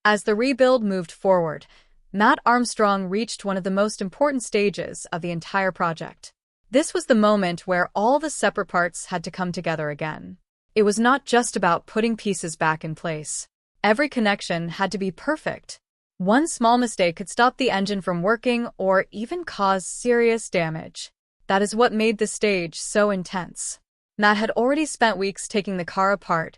As the rebuild moved forward, Matt Armstrong reached one of the most important stages of the entire project. This was the moment where all the separate parts had to come together again. It was not just about putting pieces back in place. Every connection had to be perfect. One small mistake could stop the engine from working or even cause serious damage. That is what made the stage so intense. Matt had already spent weeks taking the car apart,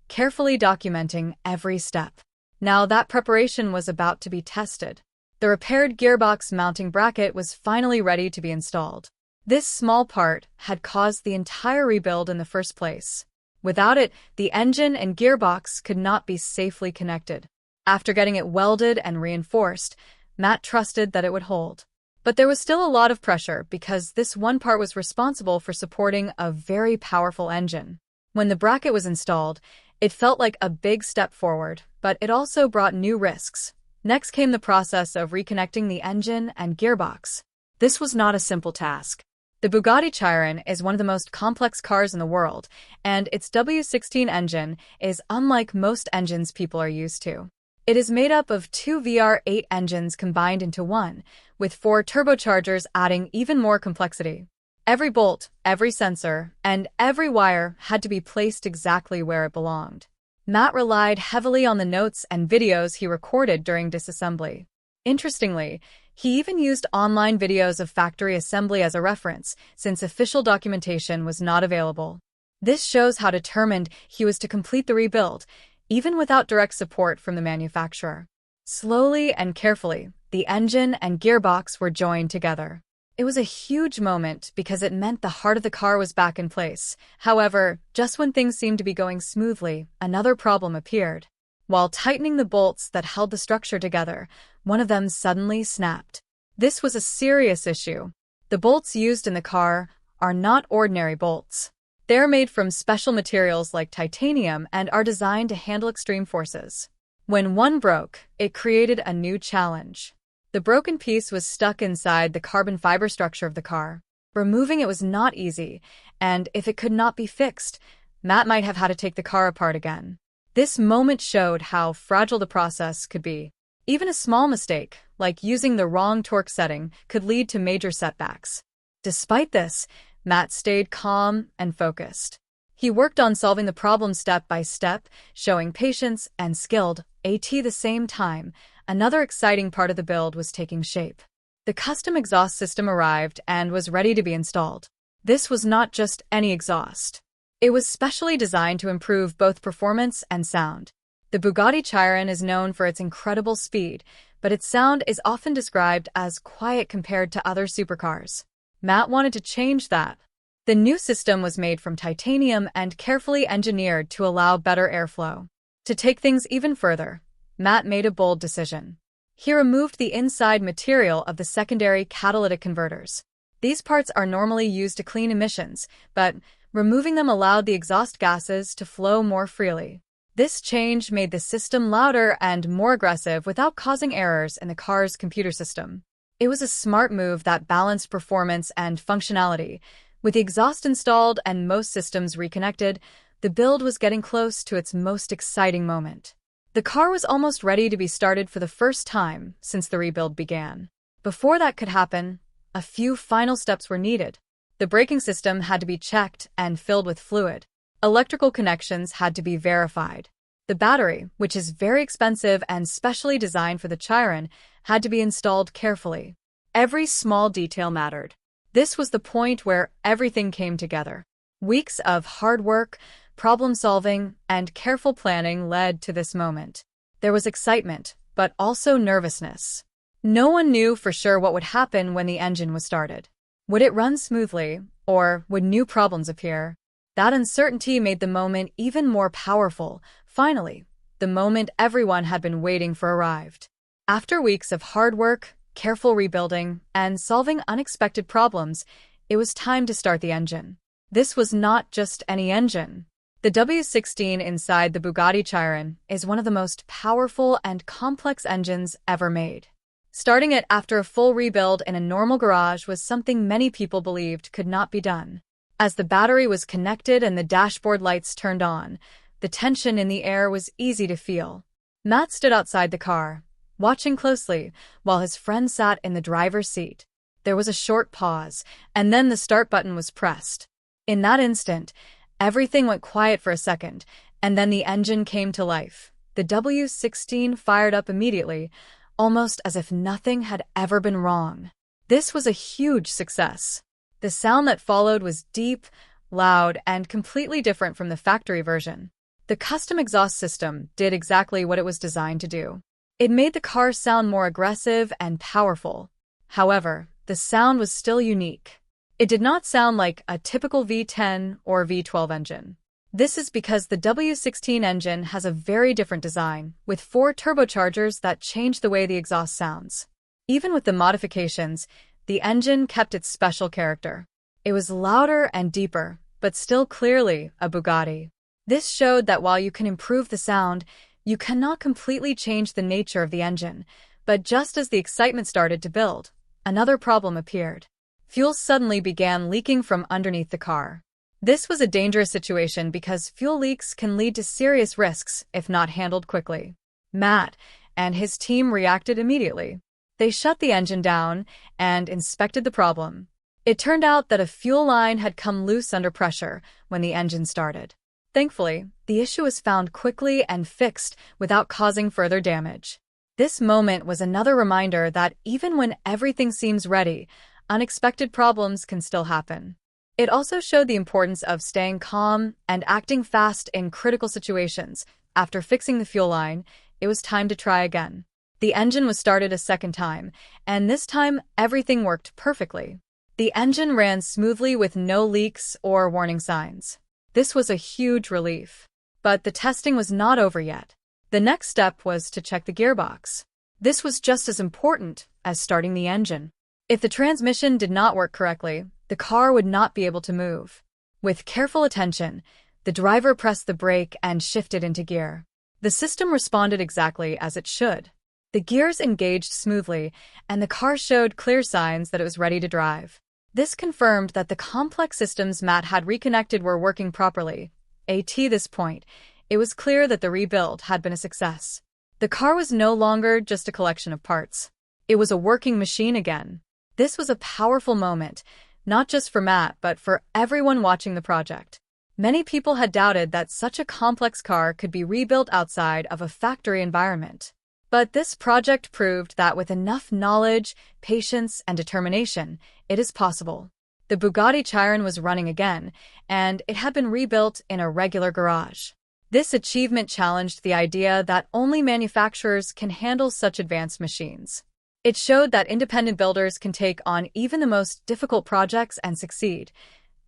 carefully documenting every step. Now that preparation was about to be tested. The repaired gearbox mounting bracket was finally ready to be installed. This small part had caused the entire rebuild in the first place. Without it, the engine and gearbox could not be safely connected. After getting it welded and reinforced, Matt trusted that it would hold. But there was still a lot of pressure because this one part was responsible for supporting a very powerful engine. When the bracket was installed, it felt like a big step forward, but it also brought new risks. Next came the process of reconnecting the engine and gearbox. This was not a simple task. The Bugatti Chiron is one of the most complex cars in the world, and its W16 engine is unlike most engines people are used to. It is made up of two VR8 engines combined into one, with 4 turbochargers adding even more complexity. Every bolt, every sensor, and every wire had to be placed exactly where it belonged. Matt relied heavily on the notes and videos he recorded during disassembly. Interestingly, he even used online videos of factory assembly as a reference, since official documentation was not available. This shows how determined he was to complete the rebuild, even without direct support from the manufacturer. Slowly and carefully, the engine and gearbox were joined together. It was a huge moment because it meant the heart of the car was back in place. However, just when things seemed to be going smoothly, another problem appeared. While tightening the bolts that held the structure together, one of them suddenly snapped. This was a serious issue. The bolts used in the car are not ordinary bolts. They're made from special materials like titanium and are designed to handle extreme forces. When one broke, it created a new challenge. The broken piece was stuck inside the carbon fiber structure of the car. Removing it was not easy, and if it could not be fixed, Matt might have had to take the car apart again. This moment showed how fragile the process could be. Even a small mistake, like using the wrong torque setting, could lead to major setbacks. Despite this, Matt stayed calm and focused. He worked on solving the problem step by step, showing patience and skilled at the same time. Another exciting part of the build was taking shape. The custom exhaust system arrived and was ready to be installed. This was not just any exhaust. It was specially designed to improve both performance and sound. The Bugatti Chiron is known for its incredible speed, but its sound is often described as quiet compared to other supercars. Matt wanted to change that. The new system was made from titanium and carefully engineered to allow better airflow. To take things even further, Matt made a bold decision. He removed the inside material of the secondary catalytic converters. These parts are normally used to clean emissions, but removing them allowed the exhaust gases to flow more freely. This change made the system louder and more aggressive without causing errors in the car's computer system. It was a smart move that balanced performance and functionality. With the exhaust installed and most systems reconnected, the build was getting close to its most exciting moment. The car was almost ready to be started for the first time since the rebuild began. Before that could happen, a few final steps were needed. The braking system had to be checked and filled with fluid. Electrical connections had to be verified. The battery, which is very expensive and specially designed for the Chiron, had to be installed carefully. Every small detail mattered. This was the point where everything came together. Weeks of hard work, problem-solving, and careful planning led to this moment. There was excitement, but also nervousness. No one knew for sure what would happen when the engine was started. Would it run smoothly, or would new problems appear? That uncertainty made the moment even more powerful. Finally, the moment everyone had been waiting for arrived. After weeks of hard work, careful rebuilding, and solving unexpected problems, it was time to start the engine. This was not just any engine. The W16 inside the Bugatti Chiron is one of the most powerful and complex engines ever made. Starting it after a full rebuild in a normal garage was something many people believed could not be done. As the battery was connected and the dashboard lights turned on, the tension in the air was easy to feel. Matt stood outside the car, watching closely, while his friend sat in the driver's seat. There was a short pause, and then the start button was pressed. In that instant, everything went quiet for a second, and then the engine came to life. The W16 fired up immediately, almost as if nothing had ever been wrong. This was a huge success. The sound that followed was deep, loud, and completely different from the factory version. The custom exhaust system did exactly what it was designed to do. It made the car sound more aggressive and powerful. However, the sound was still unique. It did not sound like a typical V10 or V12 engine. This is because the W16 engine has a very different design, with 4 turbochargers that change the way the exhaust sounds. Even with the modifications, the engine kept its special character. It was louder and deeper, but still clearly a Bugatti. This showed that while you can improve the sound, you cannot completely change the nature of the engine. But just as the excitement started to build, another problem appeared. Fuel suddenly began leaking from underneath the car. This was a dangerous situation because fuel leaks can lead to serious risks if not handled quickly. Matt and his team reacted immediately. They shut the engine down and inspected the problem. It turned out that a fuel line had come loose under pressure when the engine started. Thankfully, the issue was found quickly and fixed without causing further damage. This moment was another reminder that even when everything seems ready, unexpected problems can still happen. It also showed the importance of staying calm and acting fast in critical situations. After fixing the fuel line, it was time to try again. The engine was started a second time, and this time everything worked perfectly. The engine ran smoothly with no leaks or warning signs. This was a huge relief. But the testing was not over yet. The next step was to check the gearbox. This was just as important as starting the engine. If the transmission did not work correctly, the car would not be able to move. With careful attention, the driver pressed the brake and shifted into gear. The system responded exactly as it should. The gears engaged smoothly, and the car showed clear signs that it was ready to drive. This confirmed that the complex systems Matt had reconnected were working properly. At this point, it was clear that the rebuild had been a success. The car was no longer just a collection of parts. It was a working machine again. This was a powerful moment, not just for Matt, but for everyone watching the project. Many people had doubted that such a complex car could be rebuilt outside of a factory environment. But this project proved that with enough knowledge, patience, and determination, it is possible. The Bugatti Chiron was running again, and it had been rebuilt in a regular garage. This achievement challenged the idea that only manufacturers can handle such advanced machines. It showed that independent builders can take on even the most difficult projects and succeed.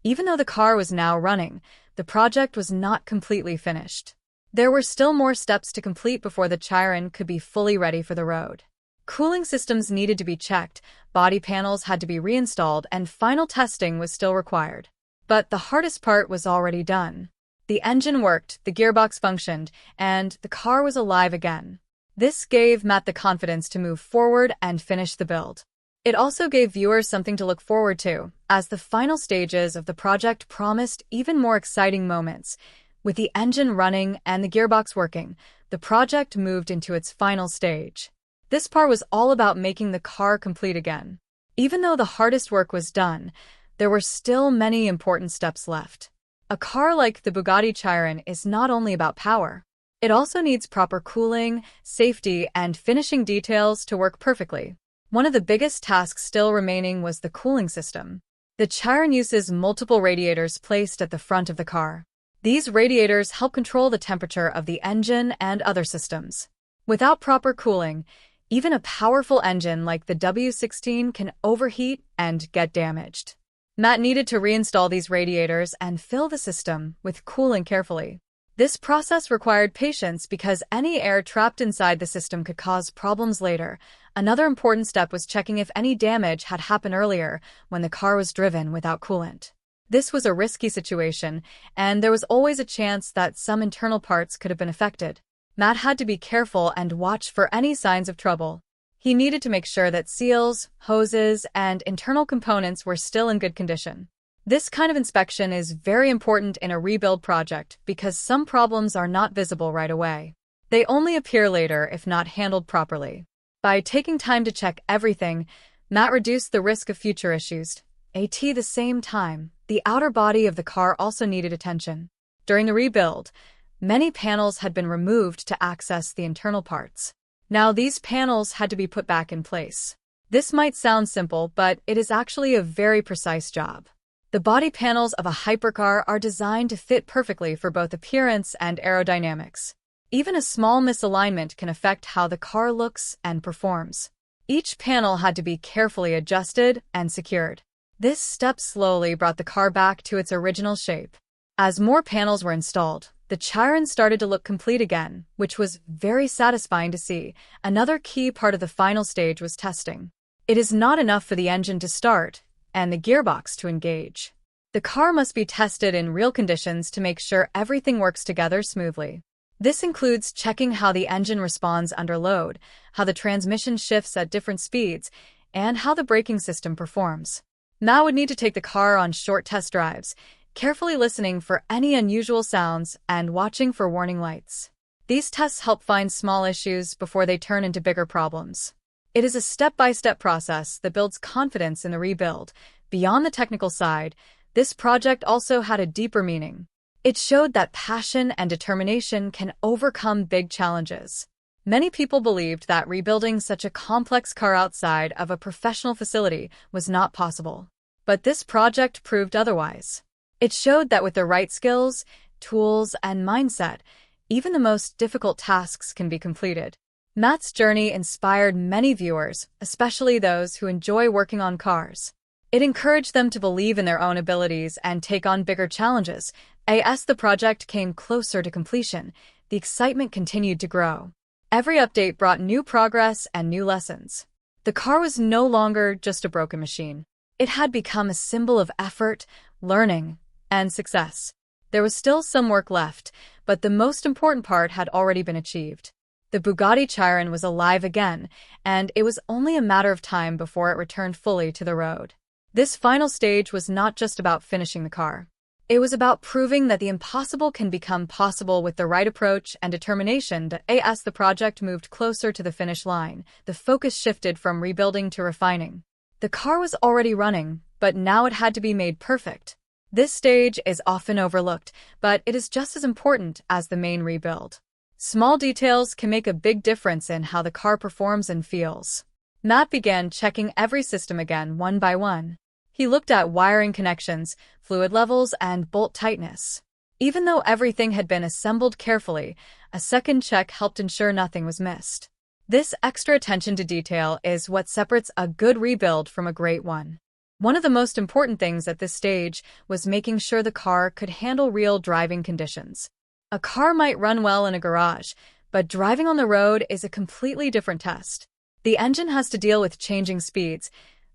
Even though the car was now running, the project was not completely finished. There were still more steps to complete before the Chiron could be fully ready for the road. Cooling systems needed to be checked, body panels had to be reinstalled, and final testing was still required. But the hardest part was already done. The engine worked, the gearbox functioned, and the car was alive again. This gave Matt the confidence to move forward and finish the build. It also gave viewers something to look forward to, as the final stages of the project promised even more exciting moments. With the engine running and the gearbox working, the project moved into its final stage. This part was all about making the car complete again. Even though the hardest work was done, there were still many important steps left. A car like the Bugatti Chiron is not only about power. It also needs proper cooling, safety, and finishing details to work perfectly. One of the biggest tasks still remaining was the cooling system. The Chiron uses multiple radiators placed at the front of the car. These radiators help control the temperature of the engine and other systems. Without proper cooling, even a powerful engine like the W16 can overheat and get damaged. Matt needed to reinstall these radiators and fill the system with cooling carefully. This process required patience because any air trapped inside the system could cause problems later. Another important step was checking if any damage had happened earlier when the car was driven without coolant. This was a risky situation, and there was always a chance that some internal parts could have been affected. Matt had to be careful and watch for any signs of trouble. He needed to make sure that seals, hoses, and internal components were still in good condition. This kind of inspection is very important in a rebuild project because some problems are not visible right away. They only appear later if not handled properly. By taking time to check everything, Matt reduced the risk of future issues. At the same time, the outer body of the car also needed attention. During the rebuild, many panels had been removed to access the internal parts. Now these panels had to be put back in place. This might sound simple, but it is actually a very precise job. The body panels of a hypercar are designed to fit perfectly for both appearance and aerodynamics. Even a small misalignment can affect how the car looks and performs. Each panel had to be carefully adjusted and secured. This step slowly brought the car back to its original shape. As more panels were installed, the Chiron started to look complete again, which was very satisfying to see. Another key part of the final stage was testing. It is not enough for the engine to start and the gearbox to engage. The car must be tested in real conditions to make sure everything works together smoothly. This includes checking how the engine responds under load, how the transmission shifts at different speeds, and how the braking system performs. Matt would need to take the car on short test drives, carefully listening for any unusual sounds and watching for warning lights. These tests help find small issues before they turn into bigger problems. It is a step-by-step process that builds confidence in the rebuild. Beyond the technical side, this project also had a deeper meaning. It showed that passion and determination can overcome big challenges. Many people believed that rebuilding such a complex car outside of a professional facility was not possible. But this project proved otherwise. It showed that with the right skills, tools, and mindset, even the most difficult tasks can be completed. Matt's journey inspired many viewers, especially those who enjoy working on cars. It encouraged them to believe in their own abilities and take on bigger challenges. As the project came closer to completion, the excitement continued to grow. Every update brought new progress and new lessons. The car was no longer just a broken machine. It had become a symbol of effort, learning, and success. There was still some work left, but the most important part had already been achieved. The Bugatti Chiron was alive again, and it was only a matter of time before it returned fully to the road. This final stage was not just about finishing the car. It was about proving that the impossible can become possible with the right approach and determination. As the project moved closer to the finish line, the focus shifted from rebuilding to refining. The car was already running, but now it had to be made perfect. This stage is often overlooked, but it is just as important as the main rebuild. Small details can make a big difference in how the car performs and feels. Matt began checking every system again one by one. He looked at wiring connections, fluid levels, and bolt tightness. Even though everything had been assembled carefully, a second check helped ensure nothing was missed. This extra attention to detail is what separates a good rebuild from a great one. One of the most important things at this stage was making sure the car could handle real driving conditions. A car might run well in a garage, but driving on the road is a completely different test. The engine has to deal with changing speeds,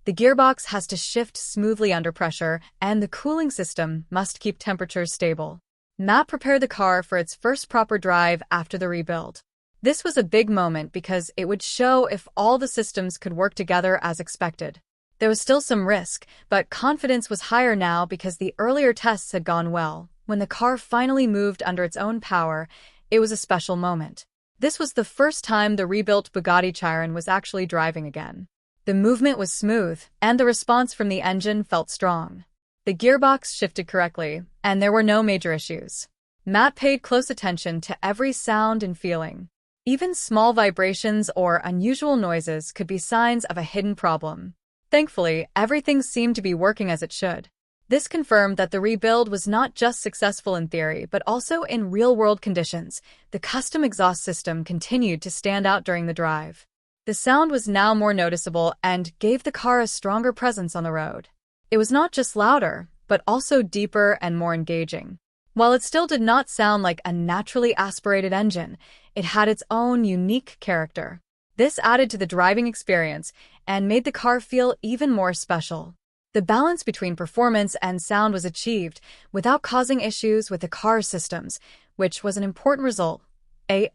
the gearbox has to shift smoothly under pressure, and the cooling system must keep temperatures stable. Matt prepared the car for its first proper drive after the rebuild. This was a big moment because it would show if all the systems could work together as expected. There was still some risk, but confidence was higher now because the earlier tests had gone well. When the car finally moved under its own power, it was a special moment. This was the first time the rebuilt Bugatti Chiron was actually driving again. The movement was smooth, and the response from the engine felt strong. The gearbox shifted correctly, and there were no major issues. Matt paid close attention to every sound and feeling. Even small vibrations or unusual noises could be signs of a hidden problem. Thankfully, everything seemed to be working as it should. This confirmed that the rebuild was not just successful in theory, but also in real-world conditions. The custom exhaust system continued to stand out during the drive. The sound was now more noticeable and gave the car a stronger presence on the road. It was not just louder, but also deeper and more engaging. While it still did not sound like a naturally aspirated engine, it had its own unique character. This added to the driving experience and made the car feel even more special. The balance between performance and sound was achieved without causing issues with the car's systems, which was an important result.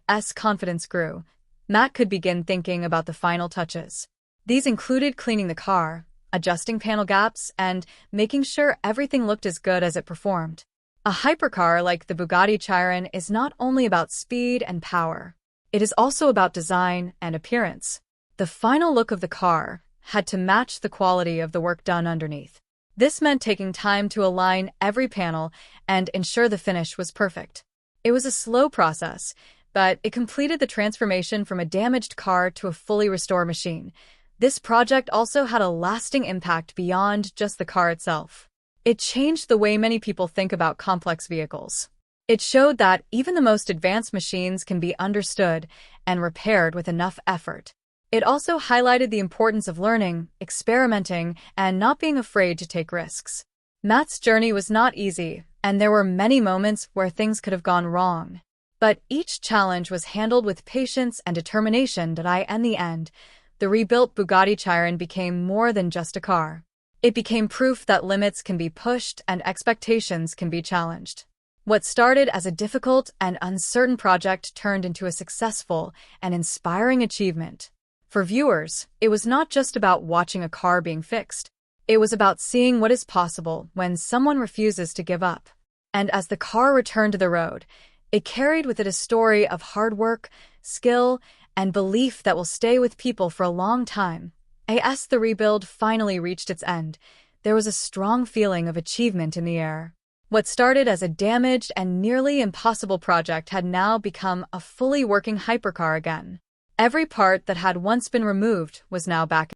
As confidence grew, Matt could begin thinking about the final touches. These included cleaning the car, adjusting panel gaps, and making sure everything looked as good as it performed. A hypercar like the Bugatti Chiron is not only about speed and power. it is also about design and appearance. The final look of the car had to match the quality of the work done underneath. This meant taking time to align every panel and ensure the finish was perfect. It was a slow process, but it completed the transformation from a damaged car to a fully restored machine. This project also had a lasting impact beyond just the car itself. It changed the way many people think about complex vehicles. It showed that even the most advanced machines can be understood and repaired with enough effort. It also highlighted the importance of learning, experimenting, and not being afraid to take risks. Matt's journey was not easy, and there were many moments where things could have gone wrong. But each challenge was handled with patience and determination that in the end, the rebuilt Bugatti Chiron became more than just a car. It became proof that limits can be pushed and expectations can be challenged. What started as a difficult and uncertain project turned into a successful and inspiring achievement. For viewers, it was not just about watching a car being fixed. It was about seeing what is possible when someone refuses to give up. And as the car returned to the road, it carried with it a story of hard work, skill, and belief that will stay with people for a long time. As the rebuild finally reached its end, there was a strong feeling of achievement in the air. What started as a damaged and nearly impossible project had now become a fully working hypercar again. Every part that had once been removed was now back.